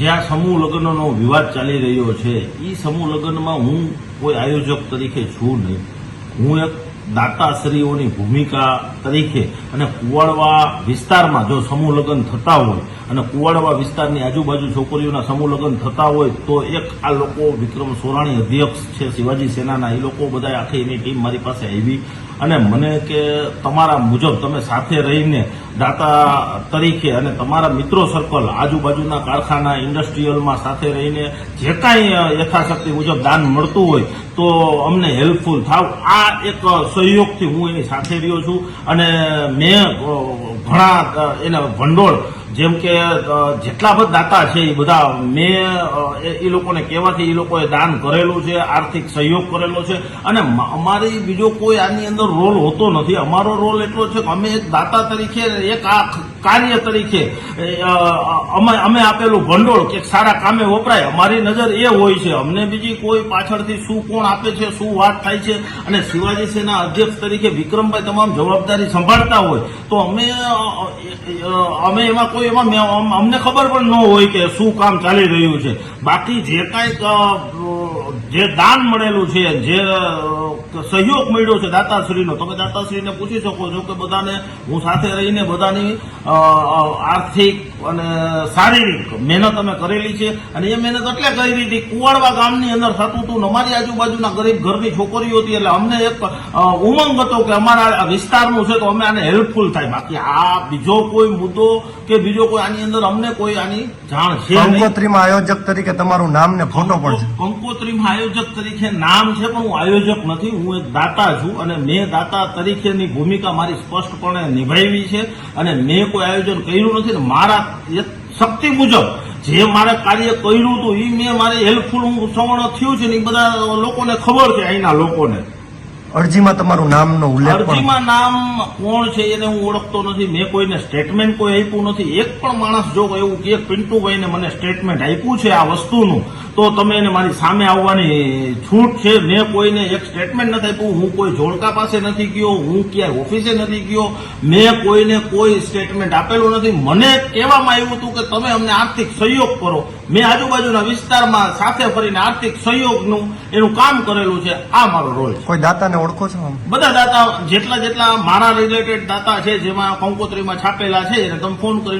જે આ સમૂહ લગ્નનો વિવાદ ચાલી રહ્યો છે એ સમૂહ લગ્નમાં હું કોઈ આયોજક તરીકે છું નહીં. હું એક દાતાશ્રીઓની ભૂમિકા તરીકે અને કુવાડવા વિસ્તારમાં જો સમૂહ લગ્ન થતા હોય અને કુવાડવા વિસ્તારની આજુબાજુ છોકરીઓના સમૂહ લગ્ન થતા હોય તો એક આ લોકો વિક્રમ સોરાણી અધ્યક્ષ છે શિવાજી સેનાના, એ લોકો બધા આખી એની ટીમ મારી પાસે આવી અને મને કે તમારા મુજબ તમે સાથે રહીને દાતા તરીકે અને તમારા મિત્રો સર્કલ આજુબાજુના કારખાના ઇન્ડસ્ટ્રીયલમાં સાથે રહીને જે કાંઈ યથાશક્તિ મુજબ દાન મળતું હોય તો અમને હેલ્પફુલ થાવ. આ એક સહયોગથી હું એની સાથે રહ્યો છું અને મેં ઘણા એના ભંડોળ જેમ કે જેટલા બધા દાતા છે એ બધા મેં એ લોકોને કહેવાથી એ લોકોએ દાન કરેલું છે, આર્થિક સહયોગ કરેલો છે અને અમારી બીજો કોઈ આની અંદર રોલ હોતો નથી. અમારો રોલ એટલો છે કે અમે એક દાતા તરીકે એક આ કાર્ય તરીકે અમે આપેલું ભંડોળ કે સારા કામે વપરાય, અમારી નજર એ હોય છે. અમને બીજી કોઈ પાછળથી શું કોણ આપે છે, શું વાત થાય છે અને શિવાજી સેના અધ્યક્ષ તરીકે વિક્રમભાઈ તમામ જવાબદારી સંભાળતા હોય તો અમે એમાં કોઈ અમને ખબર પણ ન હોય કે શું કામ ચાલી રહ્યું છે. બાકી જે કાંઈક જે દાન મળેલું છે, જે સહયોગ મળ્યો છે દાતાશ્રીનો, તમે દાતાશ્રીને પૂછી શકો છો કે બધાને હું સાથે રહીને બધાની આર્થિક અને શારીરિક મહેનત અમે કરેલી છે અને એ મહેનત એટલે કરી હતી કુવાડવા ગામની અંદર થતું હતું. અમારી આજુબાજુના ગરીબ ઘરની છોકરીઓ હતી એટલે અમને એક ઉમંગ હતો કે અમારા વિસ્તારનું છે તો અમે આને હેલ્પફુલ થાય. બાકી આ બીજો કોઈ મુદ્દો કે બીજો કોઈ આની અંદર અમને કોઈ આની જાણ છે. કંકોત્રીમાં આયોજક તરીકે તમારું નામ ને ફોટો પણ છે. કંકોત્રીમાં આયોજક તરીકે નામ છે પણ હું આયોજક નથી, હું એક દાતા છું અને મેં દાતા તરીકેની ભૂમિકા મારી સ્પષ્ટપણે નિભાવી છે અને મેં કોઈ આયોજન કર્યું નથી ને મારા શક્તિ મુજબ જે મારે કાર્ય કર્યું હતું એ મેં મારી હેલ્પફુલ હું સવર્ણ થયું છે ને એ બધા લોકોને ખબર છે. અહીંના લોકોને અરજીમાં તમારું નામનો ઉલ્લેખ પણ અરજીમાં નામ કોણ છે એને હું ઓળખતો નથી. મેં કોઈને સ્ટેટમેન્ટ કોઈ આપ્યું નથી. એક પણ માણસ જો એવું કે પિન્ટુભાઈને મને સ્ટેટમેન્ટ આપ્યું છે આ વસ્તુનું તો તમે એને મારી સામે આવવાની છૂટ છે. મેં કોઈને એક સ્ટેટમેન્ટ નથી આપ્યું. હું કોઈ જોડકા પાસે નથી ગયો, હું ક્યાંય ઓફિસે નથી ગયો, મેં કોઈને કોઈ સ્ટેટમેન્ટ આપેલું નથી. મને કહેવામાં આવ્યું હતું કે તમે અમને આર્થિક સહયોગ કરો. મેં આજુબાજુના વિસ્તારમાં સાથે ફરીને આર્થિક સહયોગનું એનું કામ કરેલું છે. આ મારો રોલ છે. કોઈ દાતાને ઓળખો છો? બધા દાતા જેટલા મારા રિલેટેડ દાતા છે જેમાં કંકોત્રીમાં છાપેલા છે એને તમે ફોન કરી